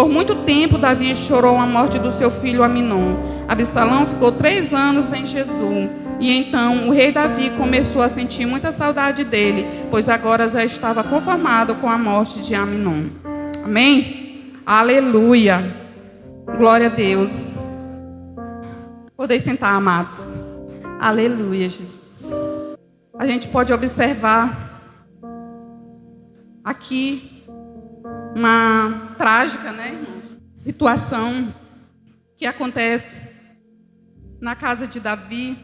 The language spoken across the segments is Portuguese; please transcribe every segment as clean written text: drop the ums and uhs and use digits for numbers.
Por muito tempo, Davi chorou a morte do seu filho Aminon. Absalão ficou 3 anos em Jesus. E então o rei Davi começou a sentir muita saudade dele, pois agora já estava conformado com a morte de Aminon. Amém? Aleluia. Glória a Deus. Podem sentar, amados. Aleluia, Jesus. A gente pode observar aqui uma trágica, situação que acontece na casa de Davi.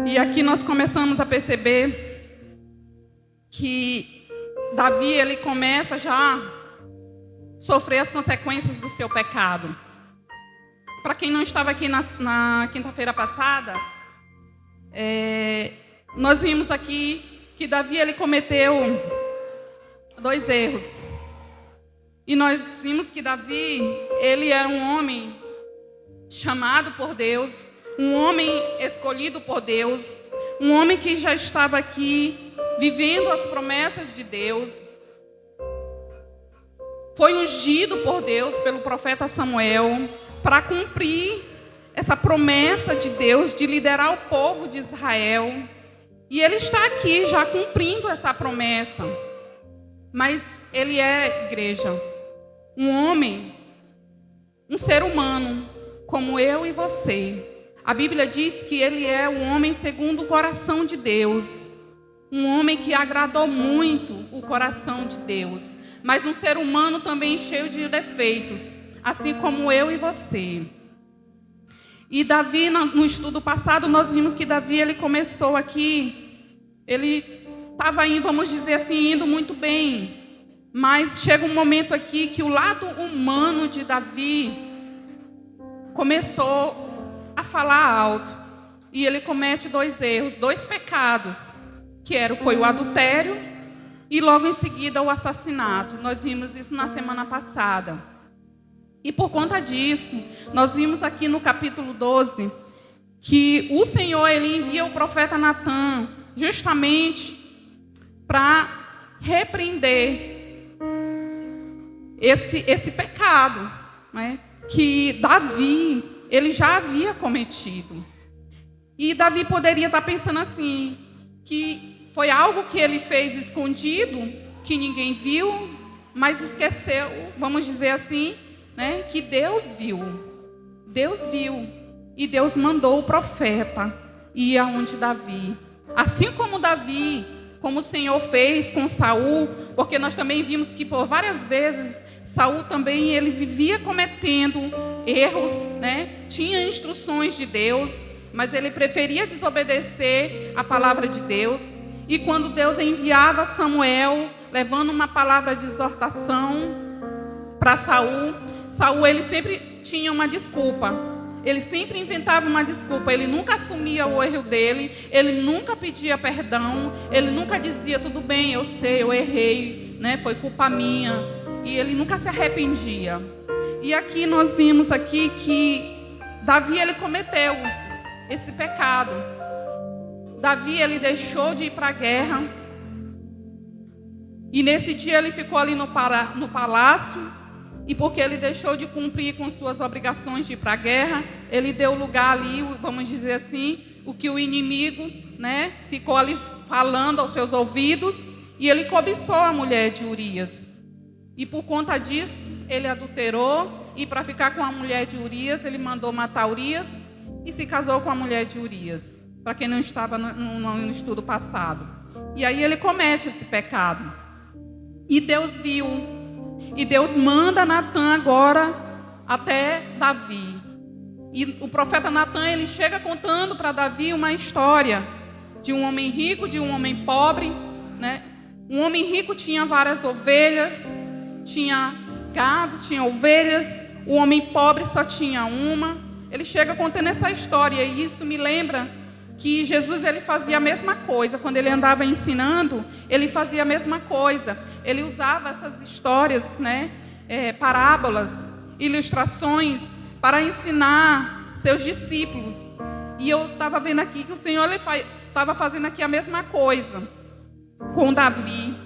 E aqui nós começamos a perceber que Davi, ele começa já a sofrer as consequências do seu pecado. Para quem não estava aqui na quinta-feira passada, nós vimos aqui que Davi, ele cometeu 2 erros. E nós vimos que Davi, ele era um homem chamado por Deus, um homem escolhido por Deus, um homem que já estava aqui vivendo as promessas de Deus. Foi ungido por Deus, pelo profeta Samuel, para cumprir essa promessa de Deus de liderar o povo de Israel. E ele está aqui já cumprindo essa promessa. Mas ele é, igreja, um homem, um ser humano, como eu e você. A Bíblia diz que ele é um homem segundo o coração de Deus. Um homem que agradou muito o coração de Deus. Mas um ser humano também cheio de defeitos, assim como eu e você. E Davi, no estudo passado, nós vimos que Davi, ele começou aqui, ele estava aí, vamos dizer assim, indo muito bem. Mas chega um momento aqui que o lado humano de Davi começou a falar alto. E ele comete 2 erros, 2 pecados, que foi o adultério e logo em seguida o assassinato. Nós vimos isso na semana passada. E por conta disso, nós vimos aqui no capítulo 12, que o Senhor, ele envia o profeta Natã, justamente para repreender esse pecado, que Davi, ele já havia cometido. E Davi poderia estar pensando assim, que foi algo que ele fez escondido, que ninguém viu, mas esqueceu, vamos dizer assim, que Deus viu. Deus viu. E Deus mandou o profeta ir aonde Davi. Assim como Davi, como o Senhor fez com Saul, porque nós também vimos que por várias vezes Saul também, ele vivia cometendo erros, tinha instruções de Deus, mas ele preferia desobedecer a palavra de Deus. E quando Deus enviava Samuel, levando uma palavra de exortação para Saul, ele sempre tinha uma desculpa. Ele sempre inventava uma desculpa. Ele nunca assumia o erro dele. Ele nunca pedia perdão. Ele nunca dizia, tudo bem, eu sei, eu errei, foi culpa minha. E ele nunca se arrependia. E aqui nós vimos aqui que Davi, ele cometeu esse pecado. Davi, ele deixou de ir para a guerra. E nesse dia ele ficou ali no palácio. E porque ele deixou de cumprir com suas obrigações de ir para a guerra, ele deu lugar ali, vamos dizer assim, o que o inimigo, ficou ali falando aos seus ouvidos. E ele cobiçou a mulher de Urias. E por conta disso, ele adulterou. E para ficar com a mulher de Urias, ele mandou matar Urias e se casou com a mulher de Urias. Para quem não estava no estudo passado. E aí ele comete esse pecado. E Deus viu. E Deus manda Natã agora até Davi. E o profeta Natã, ele chega contando para Davi uma história de um homem rico, de um homem pobre. Um homem rico tinha várias ovelhas, tinha gado, tinha ovelhas. O homem pobre só tinha uma. Ele chega contando essa história. E isso me lembra que Jesus, ele fazia a mesma coisa. Quando ele andava ensinando, ele fazia a mesma coisa. Ele usava essas histórias, parábolas, ilustrações, para ensinar seus discípulos. E eu estava vendo aqui que o Senhor estava fazendo aqui a mesma coisa com Davi.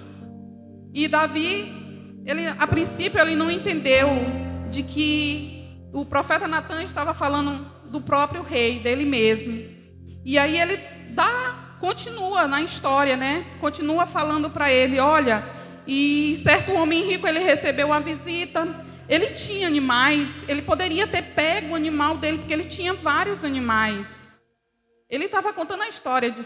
E Davi, a princípio, ele não entendeu de que o profeta Natan estava falando do próprio rei, dele mesmo. E aí ele continua na história, né? Continua falando para ele, olha, e certo homem rico, ele recebeu uma visita, ele tinha animais, ele poderia ter pego o animal dele, porque ele tinha vários animais. Ele estava contando a história de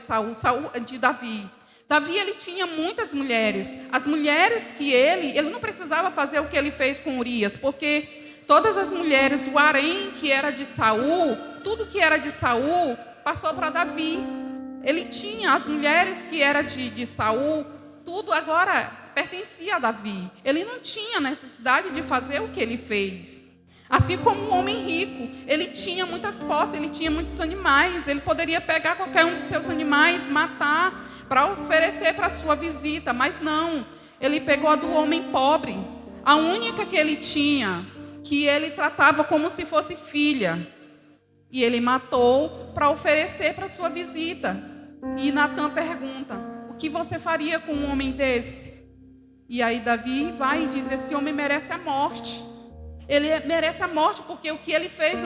de Davi. Davi, ele tinha muitas mulheres. As mulheres que ele não precisava fazer o que ele fez com Urias, porque todas as mulheres, o harém que era de Saul, tudo que era de Saul, passou para Davi. Ele tinha as mulheres que era de Saul, tudo agora pertencia a Davi. Ele não tinha necessidade de fazer o que ele fez. Assim como um homem rico, ele tinha muitas posses, ele tinha muitos animais, ele poderia pegar qualquer um dos seus animais, matar, para oferecer para a sua visita, mas não, ele pegou a do homem pobre, a única que ele tinha, que ele tratava como se fosse filha, e ele matou para oferecer para a sua visita. E Natan pergunta, o que você faria com um homem desse? E aí Davi vai e diz, esse homem merece a morte. Ele merece a morte porque o que ele fez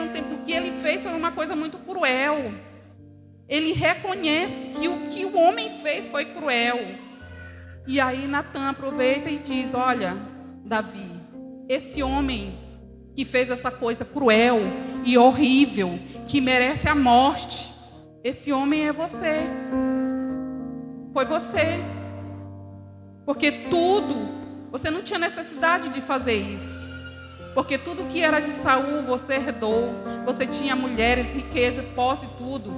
foi uma coisa muito cruel. Ele reconhece que o que o homem fez foi cruel. E aí Natan aproveita e diz, olha, Davi, esse homem que fez essa coisa cruel e horrível, que merece a morte, esse homem é você. Foi você. Porque você não tinha necessidade de fazer isso. Porque tudo que era de Saul você herdou. Você tinha mulheres, riqueza, posse e tudo.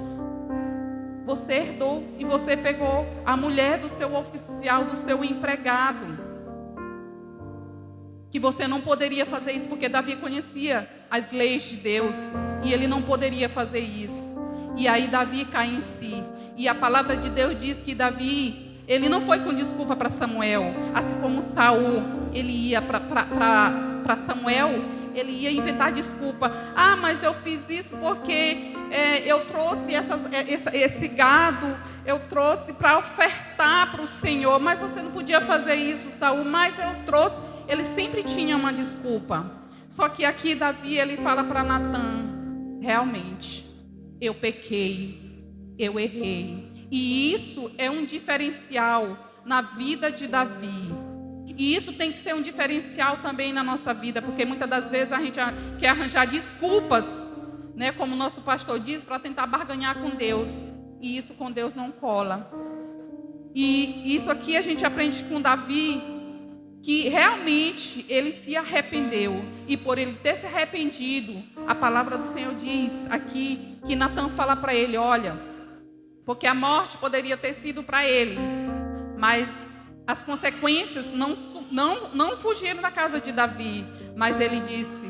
Você herdou e você pegou a mulher do seu oficial, do seu empregado. Que você não poderia fazer isso porque Davi conhecia as leis de Deus. E ele não poderia fazer isso. E aí Davi cai em si. E a palavra de Deus diz que Davi, ele não foi com desculpa para Samuel. Assim como Saul, ele ia para Samuel, ele ia inventar desculpa. Ah, mas eu fiz isso porque eu trouxe esse gado, eu trouxe para ofertar para o Senhor. Mas você não podia fazer isso, Saul. Mas eu trouxe. Ele sempre tinha uma desculpa. Só que aqui Davi, ele fala para Natan, realmente, eu pequei, eu errei. E isso é um diferencial na vida de Davi. E isso tem que ser um diferencial também na nossa vida, porque muitas das vezes a gente quer arranjar desculpas, né, como o nosso pastor diz, para tentar barganhar com Deus. E isso com Deus não cola. E isso aqui a gente aprende com Davi, que realmente ele se arrependeu. E por ele ter se arrependido, a palavra do Senhor diz aqui, que Natan fala para ele, olha, porque a morte poderia ter sido para ele, mas as consequências não fugiram da casa de Davi. Mas ele disse,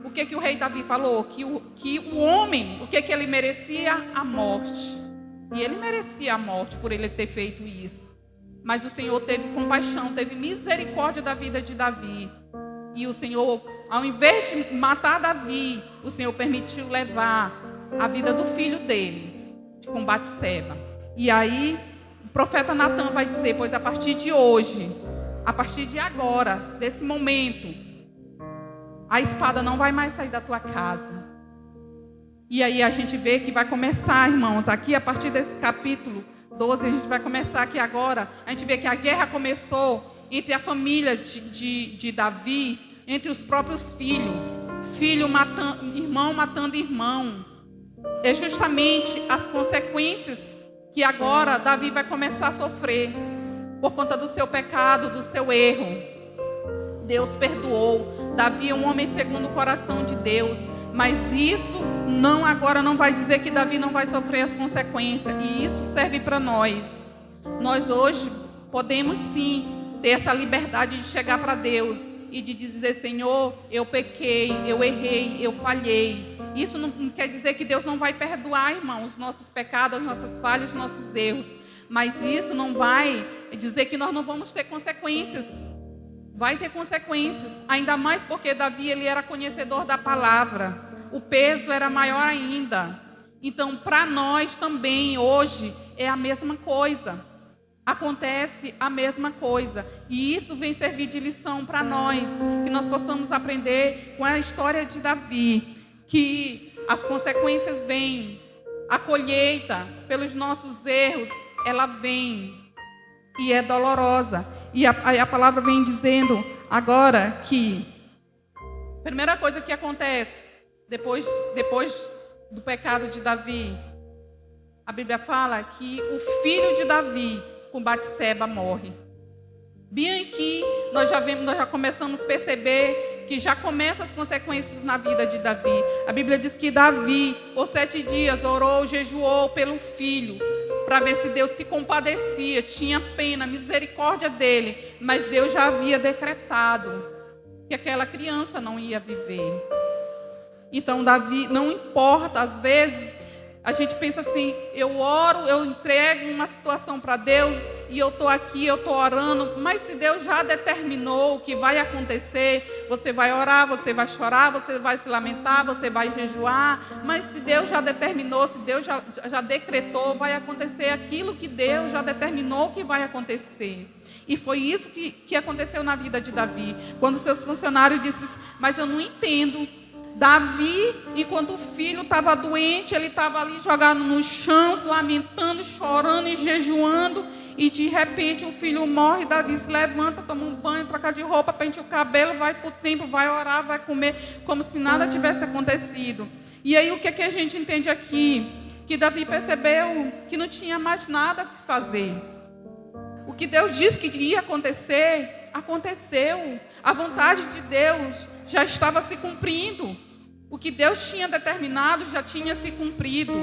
o que o rei Davi falou? Que o homem, o que ele merecia? A morte. E ele merecia a morte por ele ter feito isso. Mas o Senhor teve compaixão, teve misericórdia da vida de Davi. E o Senhor, ao invés de matar Davi, o Senhor permitiu levar a vida do filho dele, com Batseba. E aí o profeta Natan vai dizer, pois a partir de hoje, a partir de agora, desse momento, a espada não vai mais sair da tua casa. E aí a gente vê que vai começar, irmãos, aqui a partir desse capítulo 12, a gente vai começar aqui agora, a gente vê que a guerra começou entre a família de Davi, entre os próprios filhos, irmão matando irmão. É justamente as consequências que agora Davi vai começar a sofrer por conta do seu pecado, do seu erro. Deus perdoou. Davi é um homem segundo o coração de Deus. Mas isso agora não vai dizer que Davi não vai sofrer as consequências. E isso serve para nós. Nós hoje podemos sim ter essa liberdade de chegar para Deus e de dizer, Senhor, eu pequei, eu errei, eu falhei. Isso não quer dizer que Deus não vai perdoar, irmão, os nossos pecados, as nossas falhas, os nossos erros. Mas isso não vai dizer que nós não vamos ter consequências. Vai ter consequências. Ainda mais porque Davi, ele era conhecedor da palavra. O peso era maior ainda. Então, para nós também, hoje, é a mesma coisa. acontece a mesma coisa. E isso vem servir de lição para nós, que nós possamos aprender com a história de Davi, que as consequências vêm, a colheita pelos nossos erros, ela vem e é dolorosa. E a palavra vem dizendo agora que a primeira coisa que acontece depois do pecado de Davi, a Bíblia fala que o filho de Davi com Batseba morre. Bem aqui nós já começamos a perceber que já começam as consequências na vida de Davi. A Bíblia diz que Davi, por 7 dias, orou, jejuou pelo filho, para ver se Deus se compadecia, tinha pena, misericórdia dele. Mas Deus já havia decretado que aquela criança não ia viver. Então Davi, não importa, às vezes a gente pensa assim, eu oro, eu entrego uma situação para Deus e eu estou aqui, eu estou orando, mas se Deus já determinou o que vai acontecer, você vai orar, você vai chorar, você vai se lamentar, você vai jejuar, mas se Deus já determinou, se Deus já decretou, vai acontecer aquilo que Deus já determinou que vai acontecer. E foi isso que aconteceu na vida de Davi, quando seus funcionários disseram, mas eu não entendo. Davi, enquanto o filho estava doente, ele estava ali jogado no chão, lamentando, chorando e jejuando, e de repente o filho morre. Davi se levanta, toma um banho, troca de roupa, penteia o cabelo, vai para o templo, vai orar, vai comer, como se nada tivesse acontecido. E aí o que a gente entende aqui? Que Davi percebeu que não tinha mais nada a fazer. O que Deus disse que ia acontecer, aconteceu. A vontade de Deus já estava se cumprindo. O que Deus tinha determinado já tinha se cumprido.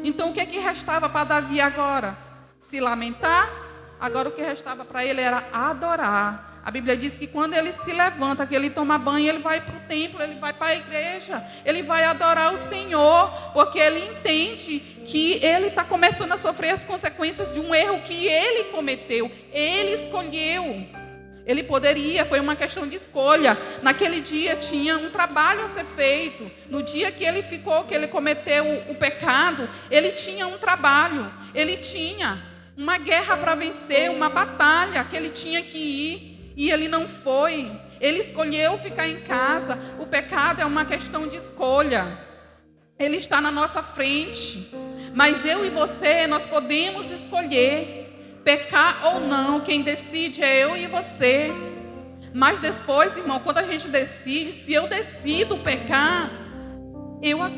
Então o que restava para Davi agora? Se lamentar. Agora o que restava para ele era adorar. A Bíblia diz que quando ele se levanta, que ele toma banho, ele vai para o templo, ele vai para a igreja, ele vai adorar o Senhor, porque ele entende que ele está começando a sofrer as consequências de um erro que ele cometeu. Ele escolheu. Ele poderia, foi uma questão de escolha. Naquele dia tinha um trabalho a ser feito. No dia que ele cometeu o pecado, ele tinha um trabalho. Ele tinha uma guerra para vencer, uma batalha que ele tinha que ir. E ele não foi. Ele escolheu ficar em casa. O pecado é uma questão de escolha. Ele está na nossa frente. Mas eu e você, nós podemos escolher pecar ou não. Quem decide é eu e você. Mas depois, irmão, quando a gente decide, se eu decido pecar,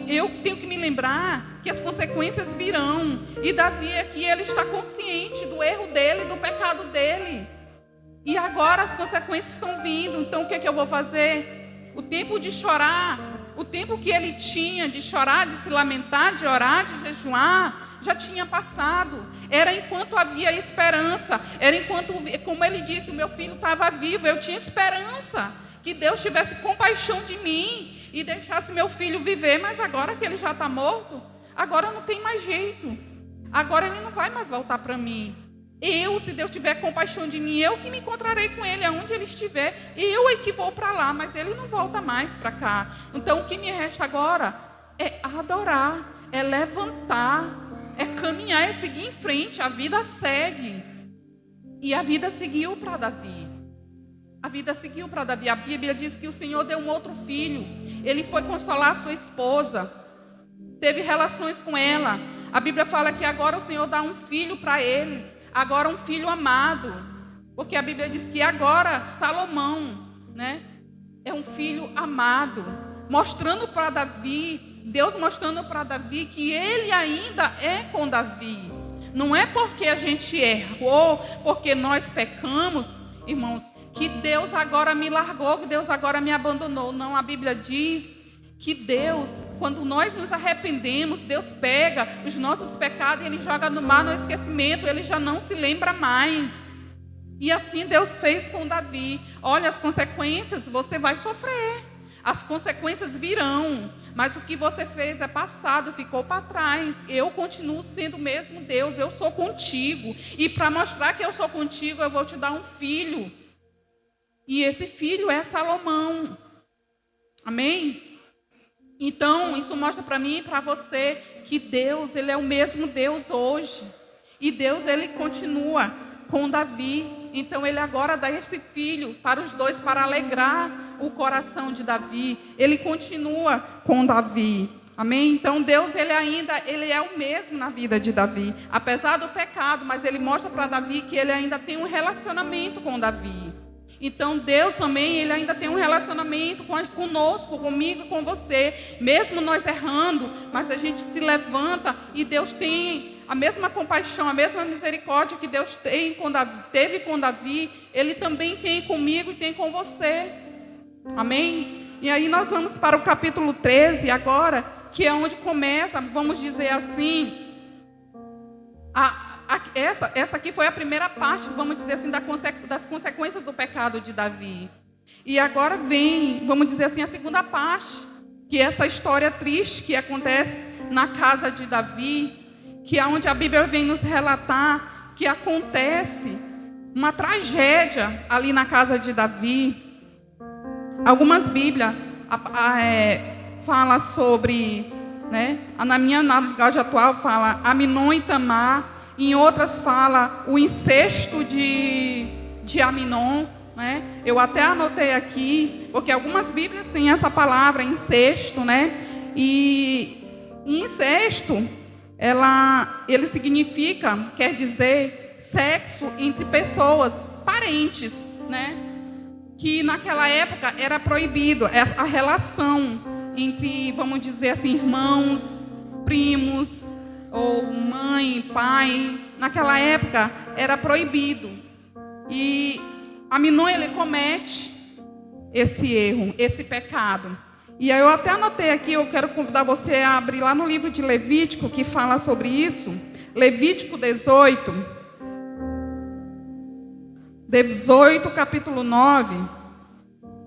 eu tenho que me lembrar que as consequências virão. E Davi aqui, ele está consciente do erro dele, do pecado dele. E agora as consequências estão vindo. Então o que eu vou fazer? O tempo de chorar, o tempo que ele tinha de chorar, de se lamentar, de orar, de jejuar, já tinha passado. Era enquanto havia esperança. Era enquanto, como ele disse, o meu filho estava vivo. Eu tinha esperança que Deus tivesse compaixão de mim e deixasse meu filho viver. Mas agora que ele já está morto, agora não tem mais jeito. Agora ele não vai mais voltar para mim. Se Deus tiver compaixão de mim, eu que me encontrarei com ele aonde ele estiver. Eu é que vou para lá, mas ele não volta mais para cá. Então o que me resta agora é adorar, é levantar, é caminhar, é seguir em frente. A vida segue. E a vida seguiu para Davi. A vida seguiu para Davi. A Bíblia diz que o Senhor deu um outro filho. Ele foi consolar sua esposa. Teve relações com ela. A Bíblia fala que agora o Senhor dá um filho para eles. Agora um filho amado. Porque a Bíblia diz que agora Salomão, né, é um filho amado. Mostrando para Davi, Deus mostrando para Davi que ele ainda é com Davi. Não é porque a gente errou, porque nós pecamos, irmãos, que Deus agora me largou, que Deus agora me abandonou. Não, a Bíblia diz que Deus, quando nós nos arrependemos, Deus pega os nossos pecados e Ele joga no mar, no esquecimento. Ele já não se lembra mais. E assim Deus fez com Davi. Olha, as consequências você vai sofrer. As consequências virão. Mas o que você fez é passado, ficou para trás. Eu continuo sendo o mesmo Deus. Eu sou contigo. E para mostrar que eu sou contigo, eu vou te dar um filho. E esse filho é Salomão. Amém? Então, isso mostra para mim e para você que Deus, Ele é o mesmo Deus hoje. E Deus, Ele continua com Davi. Então ele agora dá esse filho para os dois, para alegrar o coração de Davi. Ele continua com Davi. Amém? Então Deus, ele é o mesmo na vida de Davi. Apesar do pecado, mas ele mostra para Davi que ele ainda tem um relacionamento com Davi. Então Deus também, ele ainda tem um relacionamento conosco, comigo, com você. Mesmo nós errando, mas a gente se levanta e Deus tem a mesma compaixão, a mesma misericórdia que Deus teve com Davi, ele também tem comigo e tem com você. Amém? E aí nós vamos para o capítulo 13 agora, que é onde começa, vamos dizer assim, essa aqui foi a primeira parte, vamos dizer assim, das consequências do pecado de Davi. E agora vem, vamos dizer assim, a segunda parte, que é essa história triste que acontece na casa de Davi, que é onde a Bíblia vem nos relatar que acontece uma tragédia ali na casa de Davi. Algumas Bíblias falam sobre, né, na minha linguagem atual fala Aminon e Tamar, em outras fala o incesto de Aminon, né? Eu até anotei aqui, porque algumas Bíblias têm essa palavra, incesto, né? E incesto, ele significa, quer dizer, sexo entre pessoas, parentes, né? Que naquela época era proibido a relação entre, vamos dizer assim, irmãos, primos, ou mãe, pai. Naquela época era proibido. E Aminon, ele comete esse erro, esse pecado. E aí eu até anotei aqui, eu quero convidar você a abrir lá no livro de Levítico, que fala sobre isso. Levítico 18, capítulo 9.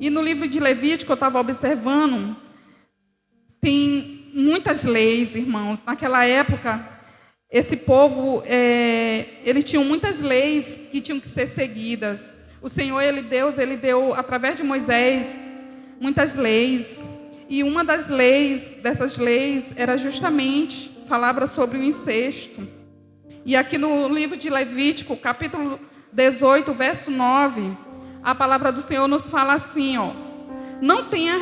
E no livro de Levítico, eu estava observando, tem muitas leis, irmãos. Naquela época, esse povo, eles tinham muitas leis que tinham que ser seguidas. O Senhor, Deus, ele deu, através de Moisés, muitas leis. E uma dessas leis, era justamente, falava sobre o incesto. E aqui no livro de Levítico, capítulo 18, verso 9, a palavra do Senhor nos fala assim, ó: não tenha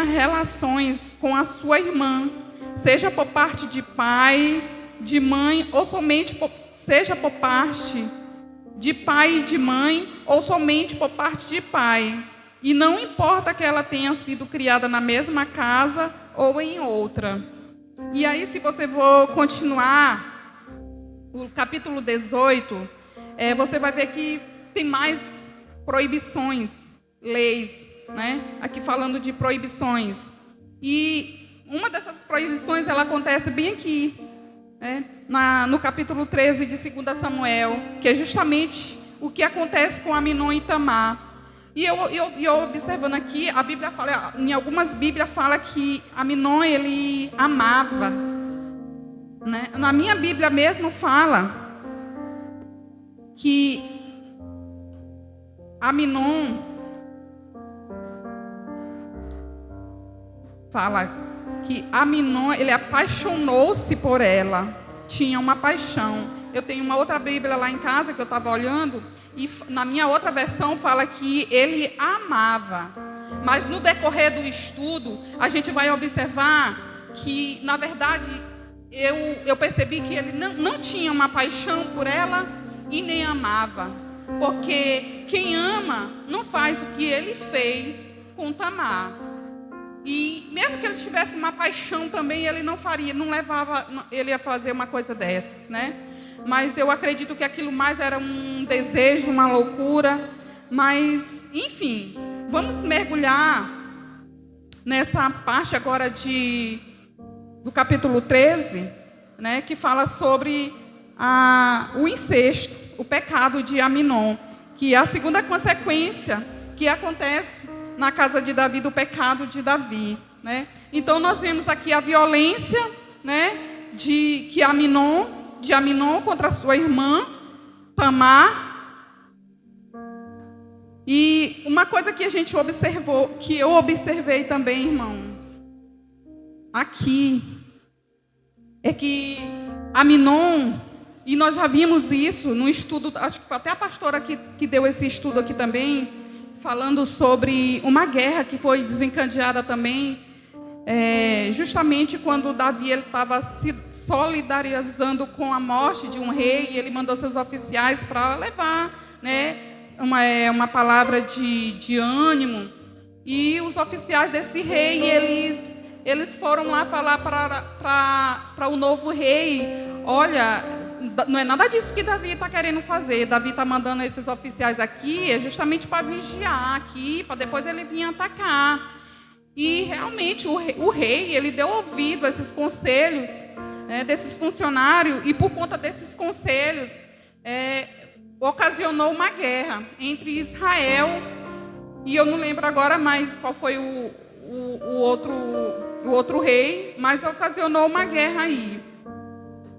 relações com a sua irmã, seja por parte de pai, de mãe, ou somente seja por parte de pai e de mãe, ou somente por parte de pai. E não importa que ela tenha sido criada na mesma casa ou em outra. E aí, se você for continuar o capítulo 18, você vai ver que tem mais proibições, leis, né? Aqui falando de proibições. E uma dessas proibições, ela acontece bem aqui, né? No capítulo 13 de 2 Samuel, que é justamente o que acontece com Aminon e Tamar. E eu observando aqui, a Bíblia fala, em algumas Bíblias fala que Aminon, ele amava, né? Na minha Bíblia mesmo fala que Aminon ele apaixonou-se por ela, tinha uma paixão. Eu tenho uma outra Bíblia lá em casa que eu estava olhando, e na minha outra versão fala que ele amava. Mas no decorrer do estudo, a gente vai observar que, na verdade, eu percebi que ele não tinha uma paixão por ela e nem amava. Porque quem ama não faz o que ele fez com Tamar. E mesmo que ele tivesse uma paixão também, ele não faria, não levava ele a fazer uma coisa dessas, né? Mas eu acredito que aquilo mais era um desejo, uma loucura. Mas, enfim, vamos mergulhar nessa parte agora do capítulo 13, né, que fala sobre o incesto, o pecado de Aminon, que é a segunda consequência que acontece na casa de Davi, do pecado de Davi, né? Então nós vemos aqui a violência, né, de Aminon contra a sua irmã Tamar. E uma coisa que a gente observou, que eu observei também, irmãos, aqui, é que Aminon E nós já vimos isso no estudo, acho que foi até a pastora que deu esse estudo aqui também, falando sobre uma guerra que foi desencadeada também, justamente quando Davi estava se solidarizando com a morte de um rei, e ele mandou seus oficiais para levar, né, uma palavra de ânimo. E os oficiais desse rei, eles foram lá falar para o novo rei: olha, não é nada disso que Davi está querendo fazer. Davi está mandando esses oficiais aqui justamente para vigiar aqui, para depois ele vir atacar. E realmente o rei, ele deu ouvido a esses conselhos, né, desses funcionários, e por conta desses conselhos ocasionou uma guerra entre Israel, e eu não lembro agora mais qual foi o outro rei, mas ocasionou uma guerra aí.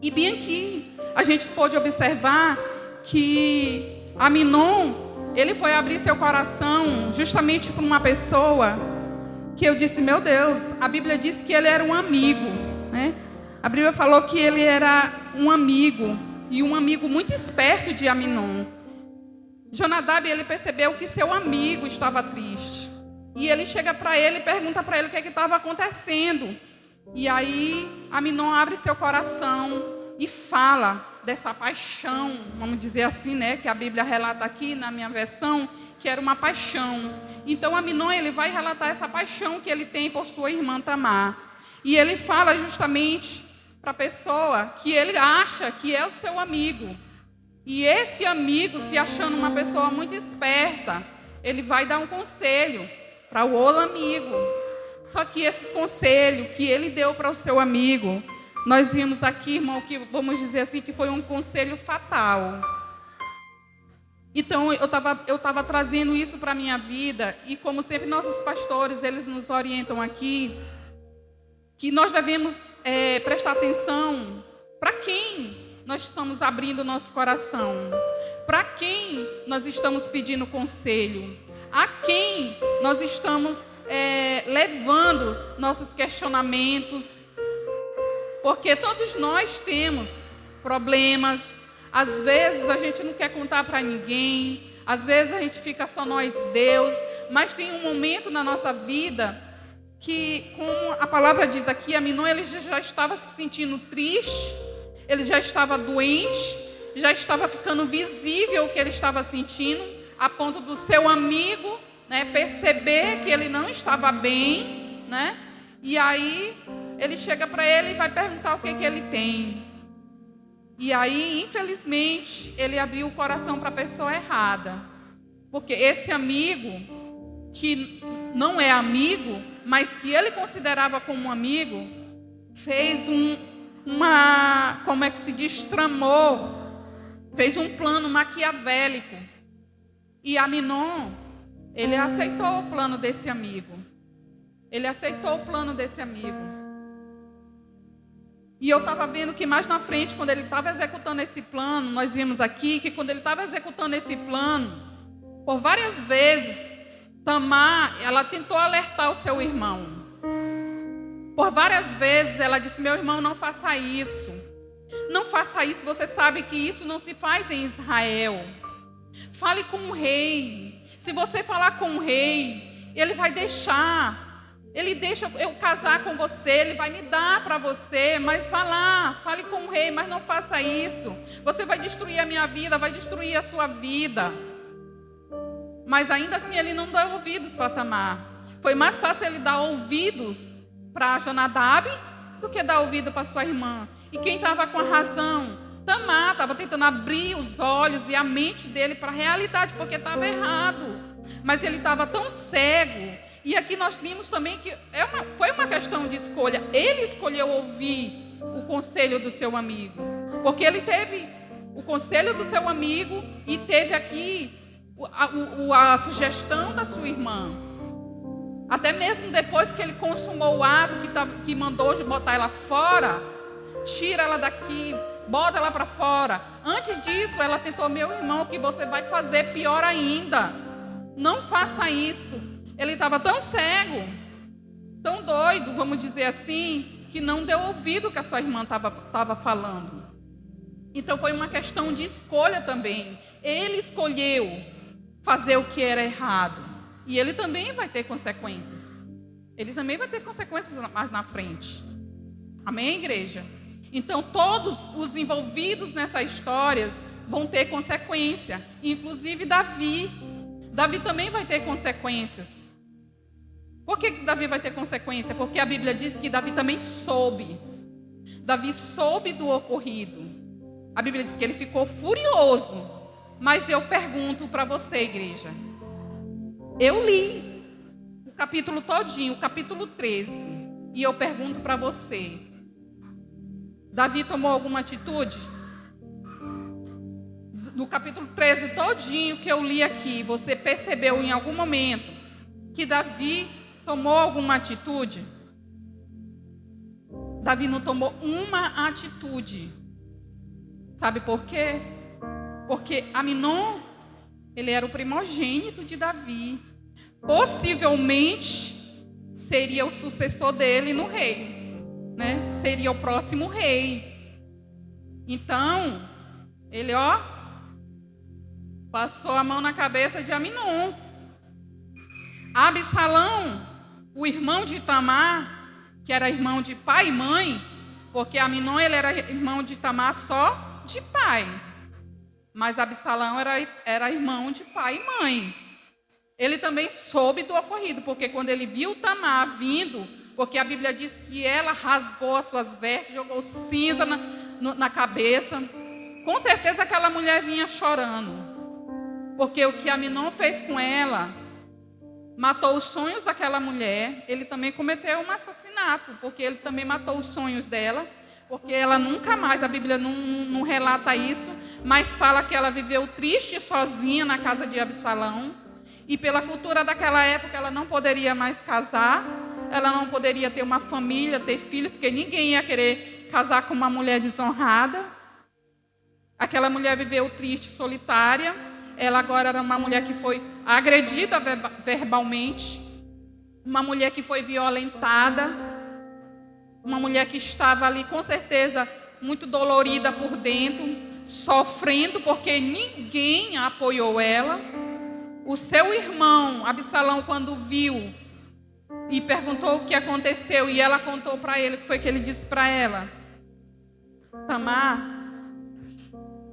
E bem aqui a gente pôde observar que Aminon, ele foi abrir seu coração justamente para uma pessoa que eu disse: meu Deus, a Bíblia diz que ele era um amigo, né? A Bíblia falou que ele era um amigo, e um amigo muito esperto de Aminon. Jonadab, ele percebeu que seu amigo estava triste, e ele chega para ele e pergunta para ele o que estava acontecendo. E aí Aminon abre seu coração e fala dessa paixão, vamos dizer assim, né, que a Bíblia relata aqui na minha versão, que era uma paixão. Então Aminon, ele vai relatar essa paixão que ele tem por sua irmã Tamar. E ele fala justamente para a pessoa que ele acha que é o seu amigo. E esse amigo, se achando uma pessoa muito esperta, ele vai dar um conselho para o outro amigo. Só que esse conselho que ele deu para o seu amigo, nós vimos aqui, irmão, que vamos dizer assim, que foi um conselho fatal. Então, eu estava trazendo isso para a minha vida, e como sempre nossos pastores, eles nos orientam aqui, que nós devemos prestar atenção para quem nós estamos abrindo o nosso coração, para quem nós estamos pedindo conselho, a quem nós estamos levando nossos questionamentos, porque todos nós temos problemas. Às vezes a gente não quer contar para ninguém, às vezes a gente fica só nós e Deus, mas tem um momento na nossa vida que, como a palavra diz aqui, Aminon, ele já estava se sentindo triste, ele já estava doente, já estava ficando visível o que ele estava sentindo, a ponto do seu amigo, né, perceber que ele não estava bem, né? E aí ele chega para ele e vai perguntar o que ele tem. E aí, infelizmente, ele abriu o coração para a pessoa errada. Porque esse amigo, que não é amigo, mas que ele considerava como um amigo, fez como é que se diz, tramou, fez um plano maquiavélico. E Aminon, ele aceitou o plano desse amigo. Ele aceitou o plano desse amigo. E eu estava vendo que mais na frente, quando ele estava executando esse plano, nós vimos aqui que quando ele estava executando esse plano, por várias vezes, Tamar, ela tentou alertar o seu irmão. Por várias vezes ela disse: meu irmão, não faça isso. Não faça isso, você sabe que isso não se faz em Israel. Fale com o rei. Se você falar com o rei, ele vai deixar. Ele deixa eu casar com você, ele vai me dar para você, mas vá lá, fale com o rei, mas não faça isso. Você vai destruir a minha vida, vai destruir a sua vida. Mas ainda assim ele não deu ouvidos para Tamar. Foi mais fácil ele dar ouvidos para Jonadab do que dar ouvido para sua irmã. E quem estava com a razão? Tamar estava tentando abrir os olhos e a mente dele para a realidade, porque estava errado. Mas ele estava tão cego. E aqui nós vimos também que foi uma questão de escolha. Ele escolheu ouvir o conselho do seu amigo. Porque ele teve o conselho do seu amigo e teve aqui a sugestão da sua irmã. Até mesmo depois que ele consumou o ato, que mandou botar ela fora, tira ela daqui, bota ela para fora. Antes disso, ela tentou: meu irmão, o que você vai fazer? Pior ainda. Não faça isso. Ele estava tão cego, tão doido, vamos dizer assim, que não deu ouvido ao que a sua irmã estava falando. Então foi uma questão de escolha também. Ele escolheu fazer o que era errado. E ele também vai ter consequências. Ele também vai ter consequências mais na frente. Amém, igreja? Então todos os envolvidos nessa história vão ter consequência. Inclusive Davi. Davi também vai ter consequências. Por que Davi vai ter consequência? Porque a Bíblia diz que Davi também soube. Davi soube do ocorrido. A Bíblia diz que ele ficou furioso. Mas eu pergunto para você, igreja. Eu li o capítulo todinho, o capítulo 13. E eu pergunto para você. Davi tomou alguma atitude? No capítulo 13 todinho que eu li aqui, você percebeu em algum momento que Davi tomou alguma atitude? Davi não tomou uma atitude. Sabe por quê? Porque Aminon, ele era o primogênito de Davi. Possivelmente seria o sucessor dele no rei, né? Seria o próximo rei. Então, ele, passou a mão na cabeça de Aminon. Absalão, o irmão de Tamar, que era irmão de pai e mãe, porque Aminon ele era irmão de Tamar só de pai, mas Absalão era irmão de pai e mãe. Ele também soube do ocorrido, porque quando ele viu Tamar vindo, porque a Bíblia diz que ela rasgou as suas vestes, jogou cinza na cabeça, com certeza aquela mulher vinha chorando, porque o que Aminon fez com ela matou os sonhos daquela mulher. Ele também cometeu um assassinato, porque ele também matou os sonhos dela, porque ela nunca mais, a Bíblia não relata isso, mas fala que ela viveu triste sozinha na casa de Absalão, e pela cultura daquela época ela não poderia mais casar, ela não poderia ter uma família, ter filho, porque ninguém ia querer casar com uma mulher desonrada. Aquela mulher viveu triste, solitária. Ela agora era uma mulher que foi agredida verbalmente, uma mulher que foi violentada, uma mulher que estava ali com certeza muito dolorida por dentro, sofrendo porque ninguém apoiou ela. O seu irmão Absalão, quando viu e perguntou o que aconteceu, e ela contou para ele, o que foi que ele disse para ela? Tamar,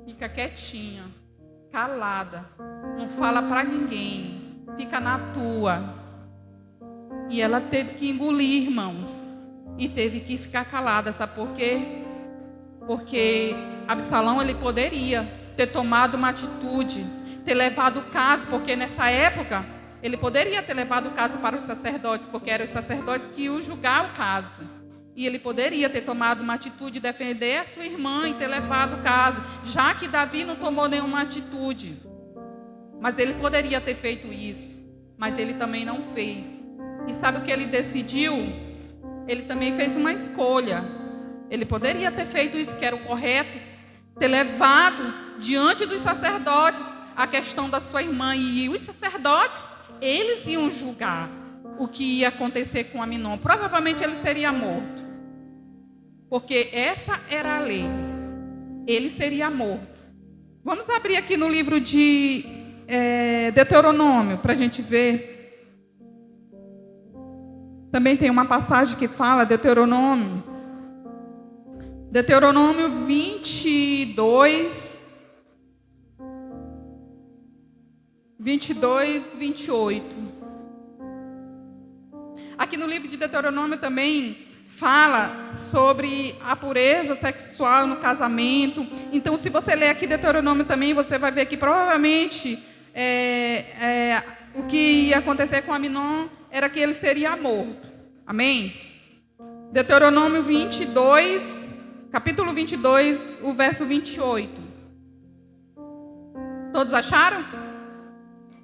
fica quietinha, calada, não fala para ninguém, fica na tua. E ela teve que engolir, irmãos, e teve que ficar calada. Sabe por quê? Porque Absalão, ele poderia ter tomado uma atitude, ter levado o caso, porque nessa época ele poderia ter levado o caso para os sacerdotes, porque eram os sacerdotes que iam julgar o caso. E ele poderia ter tomado uma atitude de defender a sua irmã e ter levado o caso, já que Davi não tomou nenhuma atitude. Mas ele poderia ter feito isso, mas ele também não fez. E sabe o que ele decidiu? Ele também fez uma escolha. Ele poderia ter feito isso, que era o correto, ter levado diante dos sacerdotes a questão da sua irmã. E os sacerdotes, eles iam julgar o que ia acontecer com Aminon. Provavelmente ele seria morto, porque essa era a lei. Ele seria morto. Vamos abrir aqui no livro de Deuteronômio para a gente ver. Também tem uma passagem que fala, Deuteronômio 22, 28. Aqui no livro de Deuteronômio também fala sobre a pureza sexual no casamento. Então, se você ler aqui Deuteronômio também, você vai ver que provavelmente o que ia acontecer com Aminon era que ele seria morto. Amém? Deuteronômio 22, capítulo 22, o verso 28. Todos acharam?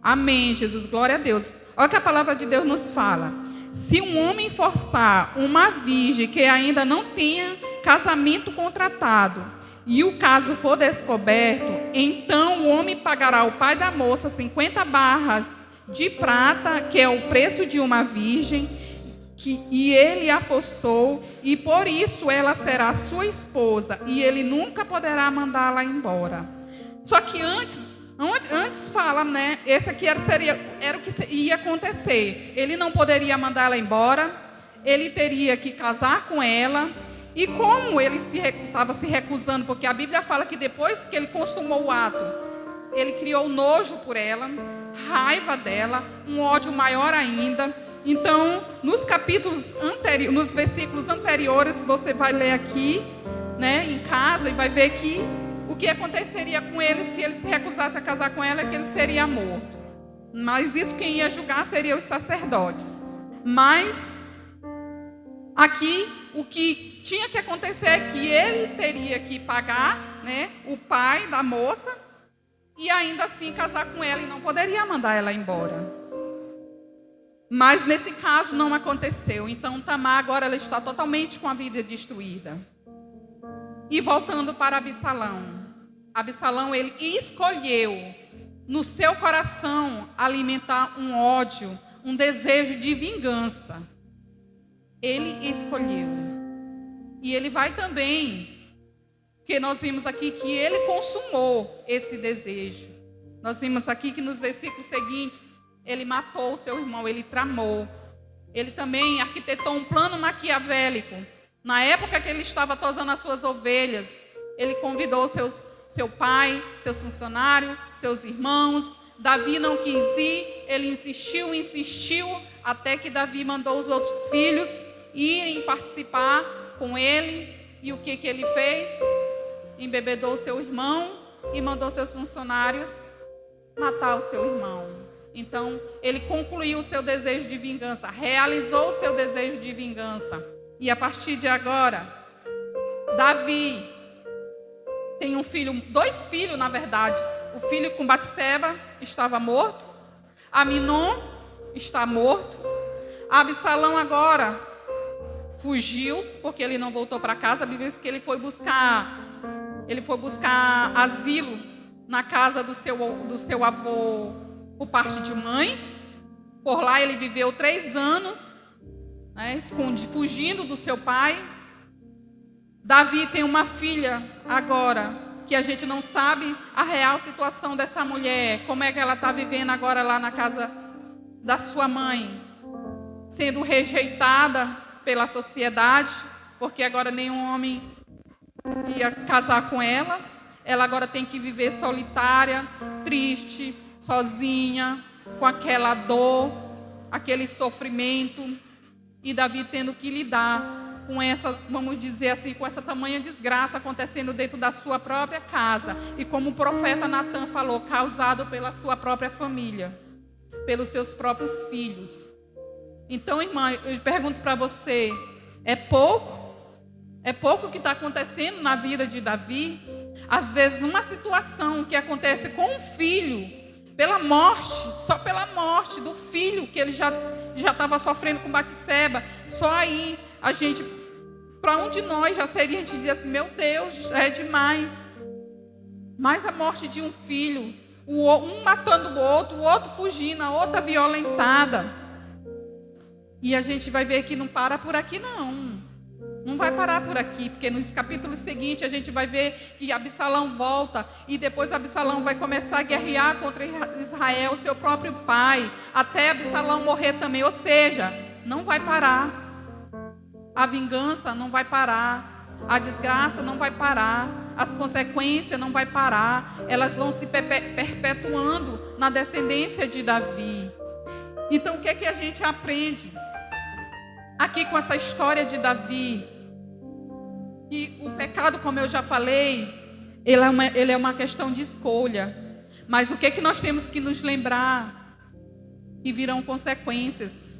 Amém, Jesus, glória a Deus. Olha o que a palavra de Deus nos fala. Se um homem forçar uma virgem que ainda não tenha casamento contratado, e o caso for descoberto, então o homem pagará ao pai da moça 50 barras de prata, que é o preço de uma virgem, e ele a forçou, e por isso ela será sua esposa, e ele nunca poderá mandá-la embora. Só que antes fala, né? Esse aqui era o que ia acontecer. Ele não poderia mandá-la embora, ele teria que casar com ela. E como ele estava se recusando, porque a Bíblia fala que depois que ele consumou o ato, ele criou nojo por ela, raiva dela, um ódio maior ainda. Então, nos versículos anteriores, você vai ler aqui, né, em casa, e vai ver que o que aconteceria com ele se ele se recusasse a casar com ela é que ele seria morto. Mas isso quem ia julgar seriam os sacerdotes. Mas aqui o que tinha que acontecer é que ele teria que pagar, né, o pai da moça, e ainda assim casar com ela, e não poderia mandar ela embora. Mas nesse caso não aconteceu. Então Tamar agora ela está totalmente com a vida destruída. E voltando para Absalão. Absalão, ele escolheu no seu coração alimentar um ódio, um desejo de vingança. Ele escolheu. E ele vai também, porque nós vimos aqui que ele consumou esse desejo. Nós vimos aqui que nos versículos seguintes, ele matou o seu irmão, ele tramou. Ele também arquitetou um plano maquiavélico. Na época que ele estava tosando as suas ovelhas, ele convidou seu pai, seus funcionários, seus irmãos. Davi não quis ir, ele insistiu, até que Davi mandou os outros filhos irem participar com ele. E o que ele fez? Embebedou seu irmão e mandou seus funcionários matar o seu irmão. Então, ele concluiu o seu desejo de vingança, realizou o seu desejo de vingança. E a partir de agora, Davi tem dois filhos, na verdade. O filho com Batseba estava morto, Aminon está morto. Absalão agora fugiu, porque ele não voltou para casa. A Bíblia diz que ele foi buscar asilo na casa do seu avô, por parte de mãe. Por lá ele viveu 3 anos, né, fugindo do seu pai. Davi tem uma filha agora, que a gente não sabe a real situação dessa mulher, como é que ela está vivendo agora lá na casa da sua mãe, sendo rejeitada pela sociedade, porque agora nenhum homem ia casar com ela. Ela agora tem que viver solitária, triste, sozinha, com aquela dor, aquele sofrimento, e Davi tendo que lidar com essa, vamos dizer assim, com essa tamanha desgraça acontecendo dentro da sua própria casa, e como o profeta Natan falou, causado pela sua própria família, pelos seus próprios filhos. Então, irmã, eu pergunto para você, é pouco? É pouco o que está acontecendo na vida de Davi? Às vezes uma situação que acontece com um filho, pela morte, só pela morte do filho que ele já estava sofrendo com Batseba, só aí a gente, para um de nós já seria, a gente diz assim, meu Deus, é demais. Mas a morte de um filho, um matando o outro fugindo, a outra violentada. E a gente vai ver que não para por aqui não. Não vai parar por aqui, porque nos capítulos seguintes a gente vai ver que Absalão volta, e depois Absalão vai começar a guerrear contra Israel, seu próprio pai, até Absalão morrer também. Ou seja, não vai parar. A vingança não vai parar, a desgraça não vai parar, as consequências não vai parar, elas vão se perpetuando na descendência de Davi. Então o que é que a gente aprende aqui com essa história de Davi? Que o pecado, como eu já falei, ele é uma questão de escolha. Mas o que é que nós temos que nos lembrar? Que virão consequências.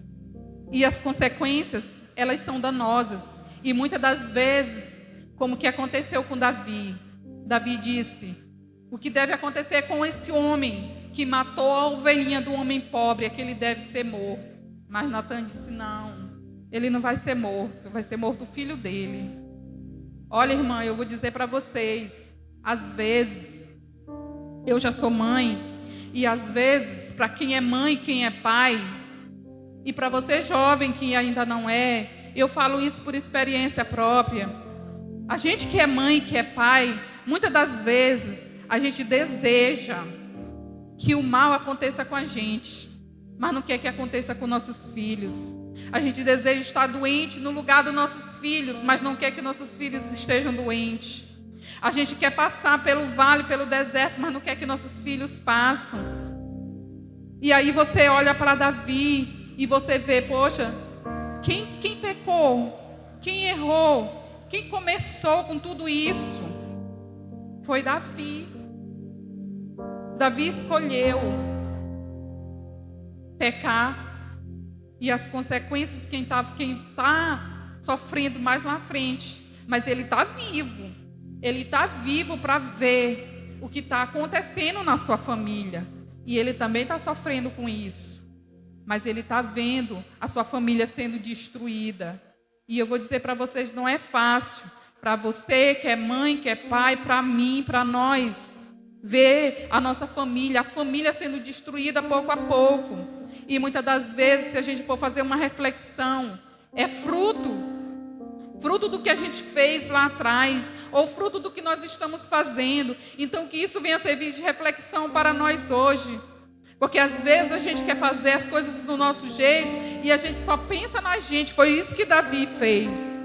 E as consequências, elas são danosas. E muitas das vezes, como que aconteceu com Davi. Davi disse, o que deve acontecer com esse homem que matou a ovelhinha do homem pobre é que ele deve ser morto. Mas Natan disse, não, ele não vai ser morto, vai ser morto o filho dele. Olha, irmã, eu vou dizer para vocês, às vezes, eu já sou mãe, e às vezes, para quem é mãe, quem é pai, E para você jovem que ainda não é, eu falo isso por experiência própria. A gente que é mãe, que é pai, muitas das vezes a gente deseja que o mal aconteça com a gente, mas não quer que aconteça com nossos filhos. A gente deseja estar doente no lugar dos nossos filhos, mas não quer que nossos filhos estejam doentes. A gente quer passar pelo vale, pelo deserto, mas não quer que nossos filhos passem. E aí você olha para Davi e você vê, poxa, quem pecou? Quem errou? Quem começou com tudo isso? Foi Davi. Davi escolheu pecar. E as consequências, quem está sofrendo mais lá na frente. Mas ele está vivo. Ele está vivo para ver o que está acontecendo na sua família. E ele também está sofrendo com isso. Mas ele está vendo a sua família sendo destruída. E eu vou dizer para vocês, não é fácil. Para você que é mãe, que é pai, para mim, para nós. Ver a nossa família, a família sendo destruída pouco a pouco. E muitas das vezes, se a gente for fazer uma reflexão, é fruto do que a gente fez lá atrás, ou fruto do que nós estamos fazendo. Então, que isso venha servir de reflexão para nós hoje. Porque às vezes a gente quer fazer as coisas do nosso jeito e a gente só pensa na gente. Foi isso que Davi fez.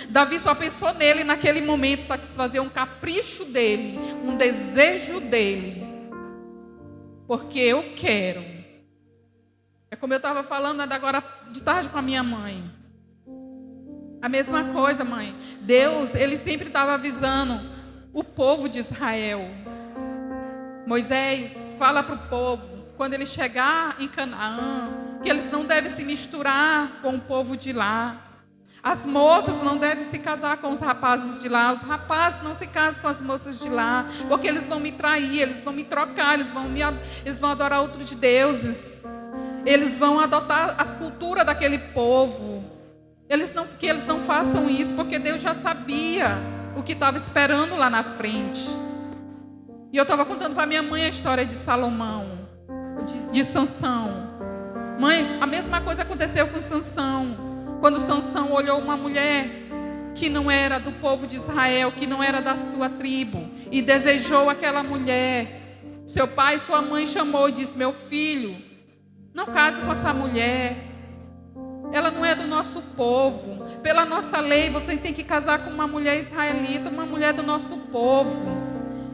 Davi só pensou nele naquele momento, satisfazer um capricho dele, um desejo dele. Porque eu quero. É como eu estava falando agora de tarde com a minha mãe. A mesma coisa, mãe. Deus, ele sempre estava avisando o povo de Israel. Moisés, fala para o povo, quando ele chegar em Canaã, que eles não devem se misturar com o povo de lá. As moças não devem se casar com os rapazes de lá. Os rapazes não se casam com as moças de lá, porque eles vão me trair, eles vão me trocar, eles vão adorar outros deuses. Eles vão adotar as culturas daquele povo. Que eles não façam isso, porque Deus já sabia o que estava esperando lá na frente. E eu estava contando para minha mãe a história de Salomão, de Sansão. Mãe, a mesma coisa aconteceu com Sansão. Quando Sansão olhou uma mulher que não era do povo de Israel, que não era da sua tribo, e desejou aquela mulher. Seu pai e sua mãe chamou e disse: meu filho, não case com essa mulher. Ela não é do nosso povo. Pela nossa lei, você tem que casar com uma mulher israelita, uma mulher do nosso povo.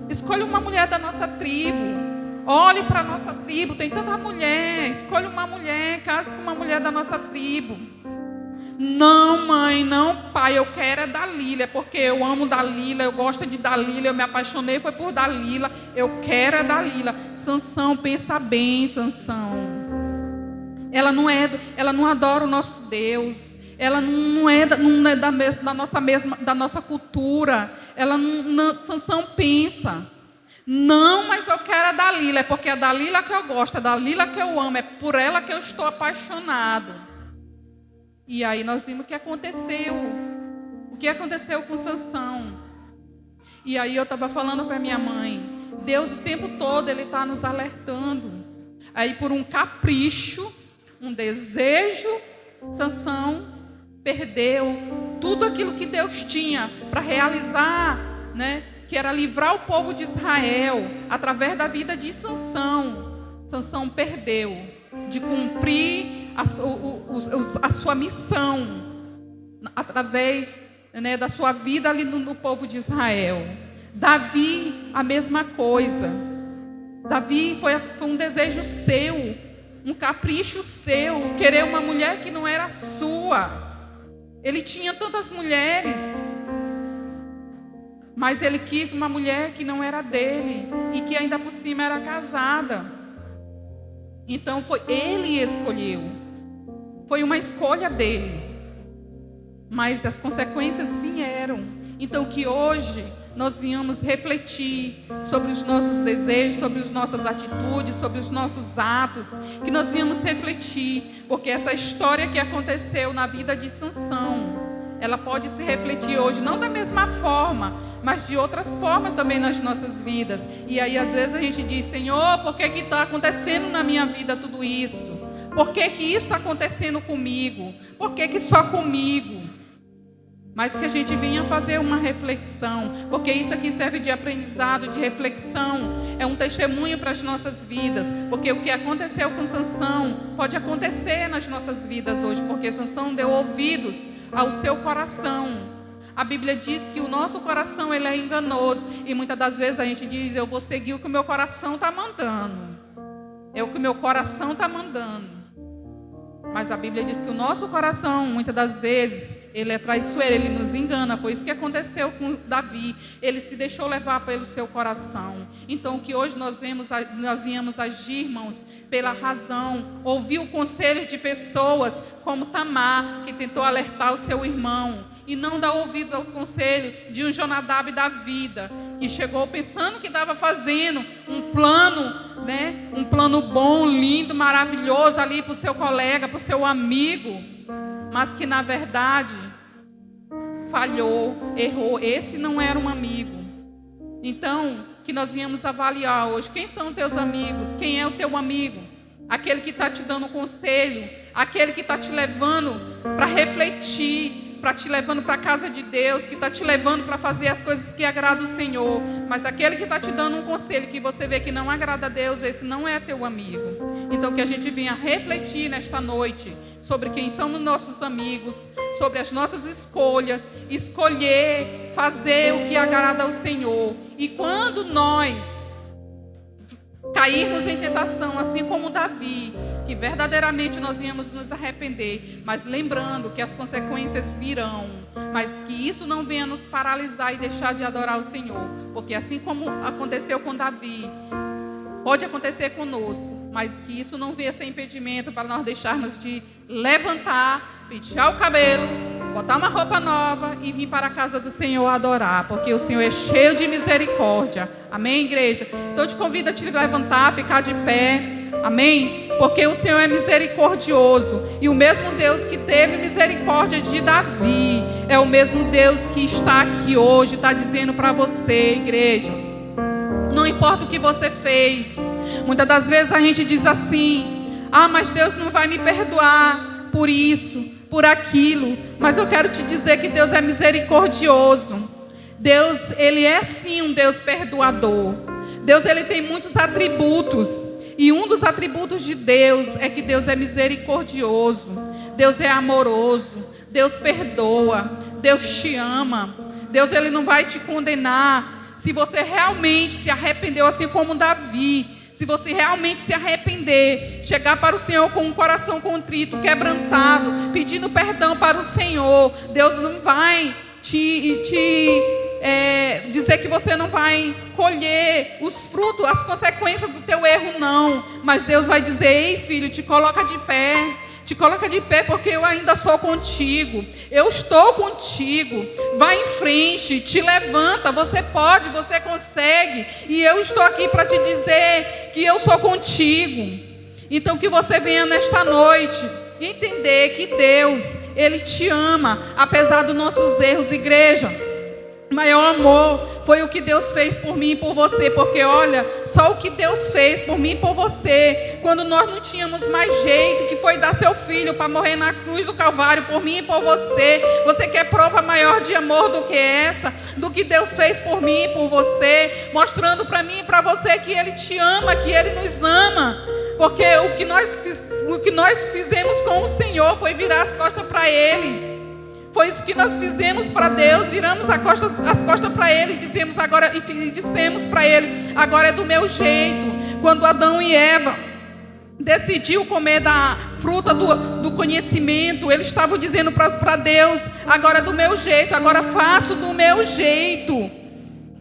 Escolha uma mulher da nossa tribo. Olhe para a nossa tribo, tem tanta mulher. Escolha uma mulher, case com uma mulher da nossa tribo. Não, mãe, não, pai, eu quero é Dalila, porque eu amo Dalila, eu gosto de Dalila, eu me apaixonei, foi por Dalila, eu quero é Dalila. Sansão, pensa bem, Sansão. Ela não adora o nosso Deus. Ela não é da nossa cultura. Sansão pensa. Não, mas eu quero a Dalila. É porque é a Dalila que eu gosto, é a Dalila que eu amo. É por ela que eu estou apaixonado. E aí nós vimos o que aconteceu. O que aconteceu com Sansão. E aí eu estava falando para minha mãe. Deus o tempo todo, Ele está nos alertando. Aí por um capricho, um desejo, Sansão perdeu tudo aquilo que Deus tinha para realizar, né? Que era livrar o povo de Israel através da vida de Sansão. Sansão perdeu de cumprir a sua missão através, né, da sua vida ali no povo de Israel. Davi, a mesma coisa. Davi foi um desejo seu, um capricho seu, querer uma mulher que não era sua. Ele tinha tantas mulheres, mas ele quis uma mulher que não era dele e que ainda por cima era casada. Então ele escolheu. Foi uma escolha dele. Mas as consequências vieram. Então que hoje nós venhamos refletir sobre os nossos desejos, sobre as nossas atitudes, sobre os nossos atos, que nós venhamos refletir, porque essa história que aconteceu na vida de Sansão, ela pode se refletir hoje, não da mesma forma, mas de outras formas também nas nossas vidas. E aí às vezes a gente diz: Senhor, por que está acontecendo na minha vida tudo isso? Por que que isso está acontecendo comigo? Por que que só comigo? Mas que a gente venha fazer uma reflexão, porque isso aqui serve de aprendizado, de reflexão, é um testemunho para as nossas vidas, porque o que aconteceu com Sansão pode acontecer nas nossas vidas hoje, porque Sansão deu ouvidos ao seu coração. A Bíblia diz que o nosso coração ele é enganoso, e muitas das vezes a gente diz, eu vou seguir o que o meu coração está mandando, é o que o meu coração está mandando. Mas a Bíblia diz que o nosso coração, muitas das vezes, ele é traiçoeiro, ele nos engana. Foi isso que aconteceu com Davi. Ele se deixou levar pelo seu coração. Então, que hoje nós viemos agir, irmãos, pela razão. Ouvir o conselho de pessoas como Tamar, que tentou alertar o seu irmão. E não dar ouvidos ao conselho de um Jonadab da vida, que chegou pensando que estava fazendo um plano, né? Um plano bom, lindo, maravilhoso ali para o seu colega, para o seu amigo, mas que na verdade falhou, errou. Esse não era um amigo. Então, que nós viemos avaliar hoje, quem são teus amigos? Quem é o teu amigo? Aquele que está te dando conselho, aquele que está te levando para refletir, para te levando para a casa de Deus, que está te levando para fazer as coisas que agradam o Senhor. Mas aquele que está te dando um conselho que você vê que não agrada a Deus, esse não é teu amigo. Então que a gente venha refletir nesta noite sobre quem são os nossos amigos, sobre as nossas escolhas, escolher fazer o que agrada ao Senhor. E quando nós cairmos em tentação, assim como Davi, que verdadeiramente nós íamos nos arrepender, mas lembrando que as consequências virão, mas que isso não venha nos paralisar e deixar de adorar o Senhor, porque assim como aconteceu com Davi, pode acontecer conosco, mas que isso não venha ser impedimento para nós deixarmos de levantar, pentear o cabelo, botar uma roupa nova e vir para a casa do Senhor adorar, porque o Senhor é cheio de misericórdia. Amém, igreja? Então eu te convido a te levantar, ficar de pé. Amém? Porque o Senhor é misericordioso. E o mesmo Deus que teve misericórdia de Davi é o mesmo Deus que está aqui hoje, está dizendo para você, igreja, não importa o que você fez. Muitas das vezes a gente diz assim, mas Deus não vai me perdoar por isso, por aquilo. Mas eu quero te dizer que Deus é misericordioso. Deus, ele é sim um Deus perdoador. Deus, ele tem muitos atributos. E um dos atributos de Deus é que Deus é misericordioso. Deus é amoroso. Deus perdoa. Deus te ama. Deus, ele não vai te condenar se você realmente se arrependeu, assim como Davi. Se você realmente se arrepender, chegar para o Senhor com um coração contrito, quebrantado, pedindo perdão para o Senhor, Deus não vai dizer que você não vai colher os frutos, as consequências do teu erro, não. Mas Deus vai dizer, ei filho, te coloca de pé. Te coloca de pé porque eu ainda sou contigo. Eu estou contigo. Vai em frente, te levanta. Você pode, você consegue. E eu estou aqui para te dizer que eu sou contigo. Então que você venha nesta noite entender que Deus, ele te ama, apesar dos nossos erros, igreja. O maior amor foi o que Deus fez por mim e por você, porque olha, só o que Deus fez por mim e por você, quando nós não tínhamos mais jeito, que foi dar seu filho para morrer na cruz do Calvário por mim e por você. Você quer prova maior de amor do que essa? Do que Deus fez por mim e por você, mostrando para mim e para você que Ele te ama, que Ele nos ama, porque o que nós fizemos com o Senhor foi virar as costas para Ele. Foi isso que nós fizemos para Deus, viramos as costas para Ele e dissemos para Ele, agora é do meu jeito. Quando Adão e Eva decidiu comer da fruta do conhecimento, eles estavam dizendo para Deus, agora é do meu jeito, agora faço do meu jeito.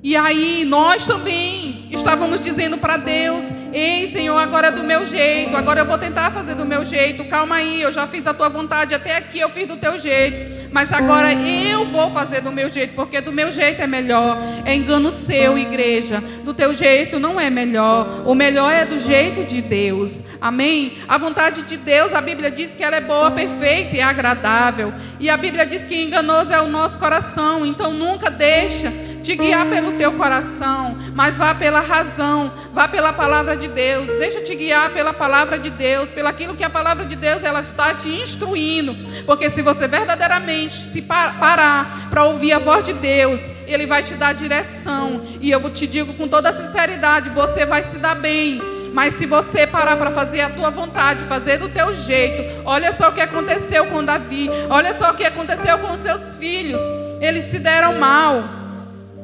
E aí nós também estávamos dizendo para Deus, ei Senhor, agora é do meu jeito, agora eu vou tentar fazer do meu jeito, calma aí, eu já fiz a tua vontade, até aqui eu fiz do teu jeito, mas agora eu vou fazer do meu jeito, porque do meu jeito é melhor. É engano seu, igreja, do teu jeito não é melhor, o melhor é do jeito de Deus, amém? A vontade de Deus, a Bíblia diz que ela é boa, perfeita e agradável, e a Bíblia diz que enganoso é o nosso coração, então nunca deixa te guiar pelo teu coração, mas vá pela razão, vá pela palavra de Deus. Deixa te guiar pela palavra de Deus, pelo aquilo que a palavra de Deus ela está te instruindo. Porque se você verdadeiramente se parar para ouvir a voz de Deus, Ele vai te dar direção. E eu te digo com toda sinceridade, você vai se dar bem. Mas se você parar para fazer a tua vontade, fazer do teu jeito, olha só o que aconteceu com Davi, olha só o que aconteceu com os seus filhos. Eles se deram mal.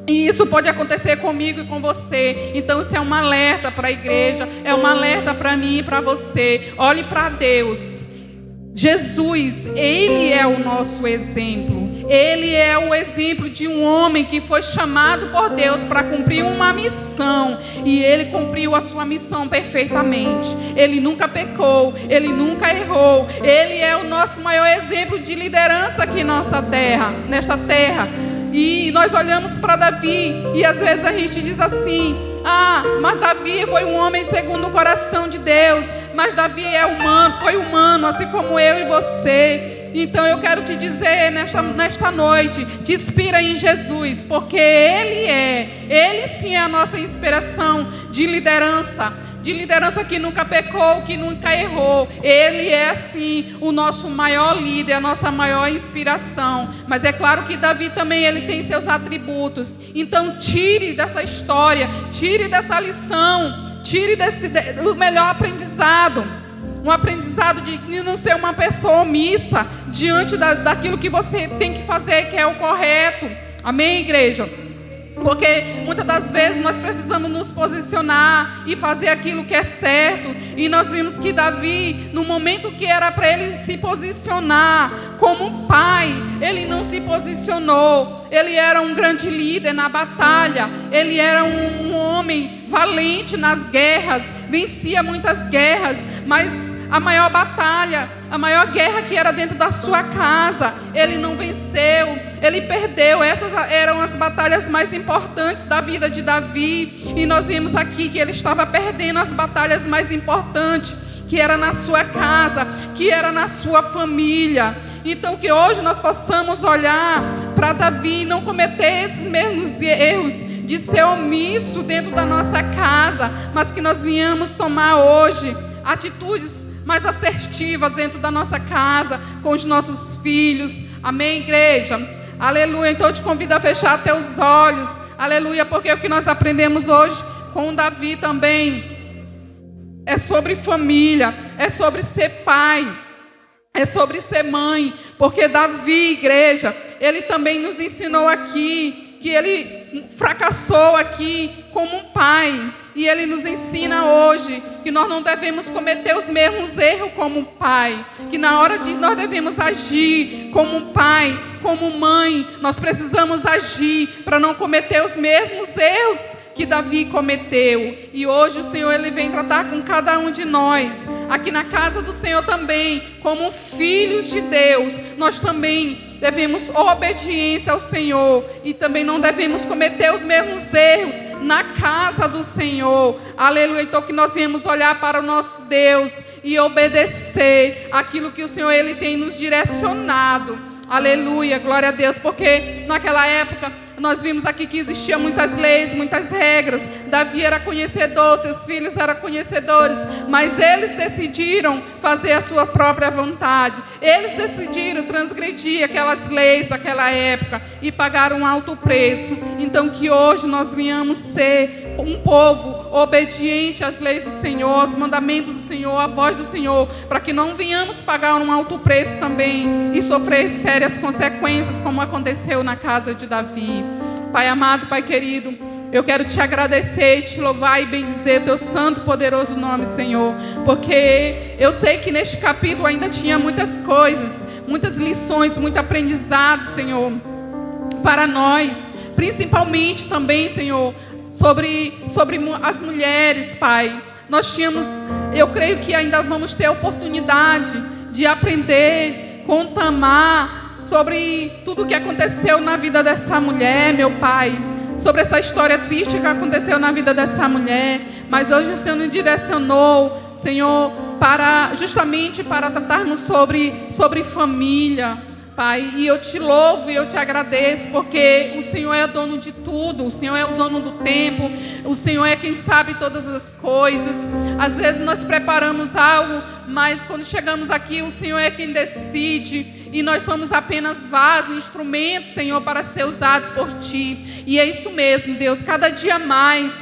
E isso pode acontecer comigo e com você. Então isso é um alerta para a igreja, é um alerta para mim e para você. Olhe para Deus. Jesus, Ele é o nosso exemplo. Ele é o exemplo de um homem que foi chamado por Deus para cumprir uma missão. E ele cumpriu a sua missão perfeitamente. Ele nunca pecou, ele nunca errou. Ele é o nosso maior exemplo de liderança aqui nesta terra. E nós olhamos para Davi e às vezes a gente diz assim: mas Davi foi um homem segundo o coração de Deus. Mas Davi foi humano, assim como eu e você. Então eu quero te dizer nesta noite, te inspira em Jesus, porque Ele sim é a nossa inspiração de liderança que nunca pecou, que nunca errou. Ele é sim o nosso maior líder, a nossa maior inspiração. Mas é claro que Davi também ele tem seus atributos. Então tire dessa história, tire dessa lição, tire do melhor aprendizado. Um aprendizado de não ser uma pessoa omissa diante daquilo que você tem que fazer, que é o correto. Amém, igreja? Porque muitas das vezes nós precisamos nos posicionar e fazer aquilo que é certo. E nós vimos que Davi, no momento que era para ele se posicionar como pai, ele não se posicionou. Ele era um grande líder na batalha. Ele era um homem valente nas guerras, vencia muitas guerras, mas a maior batalha, a maior guerra que era dentro da sua casa, ele não venceu, ele perdeu. Essas eram as batalhas mais importantes da vida de Davi. E nós vimos aqui que ele estava perdendo as batalhas mais importantes, que era na sua casa, que era na sua família. Então que hoje nós possamos olhar para Davi e não cometer esses mesmos erros de ser omisso dentro da nossa casa, mas que nós venhamos tomar hoje atitudes mais assertivas dentro da nossa casa, com os nossos filhos. Amém, igreja? Aleluia. Então eu te convido a fechar teus olhos. Aleluia, porque o que nós aprendemos hoje com Davi também é sobre família, é sobre ser pai, é sobre ser mãe. Porque Davi, igreja, ele também nos ensinou aqui que ele fracassou aqui como um pai. E ele nos ensina hoje que nós não devemos cometer os mesmos erros como pai. Que na hora de nós devemos agir como pai, como mãe, nós precisamos agir para não cometer os mesmos erros que Davi cometeu. E hoje o Senhor ele vem tratar com cada um de nós. Aqui na casa do Senhor também, como filhos de Deus, nós também devemos obediência ao Senhor. E também não devemos cometer os mesmos erros na casa do Senhor. Aleluia. Então que nós viemos olhar para o nosso Deus e obedecer aquilo que o Senhor ele tem nos direcionado. Aleluia, glória a Deus. Porque naquela época nós vimos aqui que existiam muitas leis, muitas regras. Davi era conhecedor, seus filhos eram conhecedores, mas eles decidiram fazer a sua própria vontade. Eles decidiram transgredir aquelas leis daquela época e pagar um alto preço. Então que hoje nós venhamos ser um povo obediente às leis do Senhor, aos mandamentos do Senhor, à voz do Senhor, para que não venhamos pagar um alto preço também e sofrer sérias consequências, como aconteceu na casa de Davi. Pai amado, Pai querido, eu quero te agradecer, te louvar e bendizer teu santo e poderoso nome, Senhor, porque eu sei que neste capítulo ainda tinha muitas coisas, muitas lições, muito aprendizado, Senhor, para nós, principalmente também, Senhor, sobre as mulheres, Pai. Nós tínhamos, eu creio que ainda vamos ter a oportunidade de aprender com Tamar sobre tudo o que aconteceu na vida dessa mulher, meu Pai, sobre essa história triste que aconteceu na vida dessa mulher. Mas hoje o Senhor nos direcionou, Senhor, justamente para tratarmos sobre família, Pai, e eu te louvo e eu te agradeço, porque o Senhor é dono de tudo, o Senhor é o dono do tempo, o Senhor é quem sabe todas as coisas. Às vezes nós preparamos algo, mas quando chegamos aqui, o Senhor é quem decide, e nós somos apenas vasos, instrumentos, Senhor, para ser usados por Ti. E é isso mesmo, Deus, cada dia mais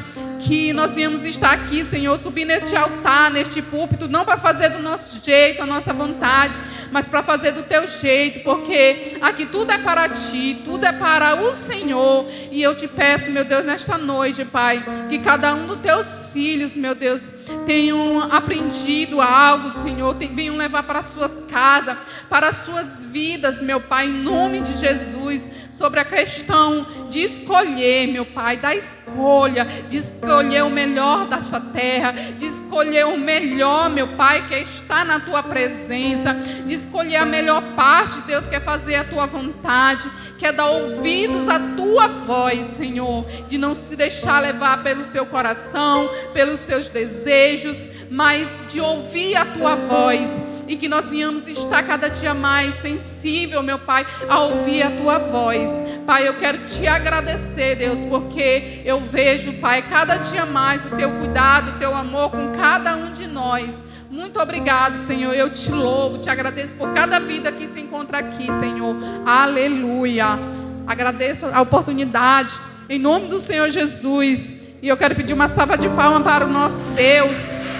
que nós viemos estar aqui, Senhor, subir neste altar, neste púlpito, não para fazer do nosso jeito, a nossa vontade, mas para fazer do Teu jeito, porque aqui tudo é para Ti, tudo é para o Senhor. E eu te peço, meu Deus, nesta noite, Pai, que cada um dos Teus filhos, meu Deus, tenham aprendido algo, Senhor, venham levar para as suas casas, para as suas vidas, meu Pai, em nome de Jesus, sobre a questão de escolher, meu Pai, da escolha, de escolher o melhor desta terra, de escolher o melhor, meu Pai, que está na Tua presença, de escolher a melhor parte, Deus, quer fazer a Tua vontade, quer dar ouvidos à Tua voz, Senhor, de não se deixar levar pelo seu coração, pelos seus desejos, mas de ouvir a Tua voz. E que nós venhamos estar cada dia mais sensível, meu Pai, a ouvir a Tua voz. Pai, eu quero Te agradecer, Deus, porque eu vejo, Pai, cada dia mais o Teu cuidado, o Teu amor com cada um de nós. Muito obrigado, Senhor. Eu Te louvo, Te agradeço por cada vida que se encontra aqui, Senhor. Aleluia. Agradeço a oportunidade, em nome do Senhor Jesus. E eu quero pedir uma salva de palmas para o nosso Deus.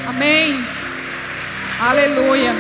Amém. Aleluia.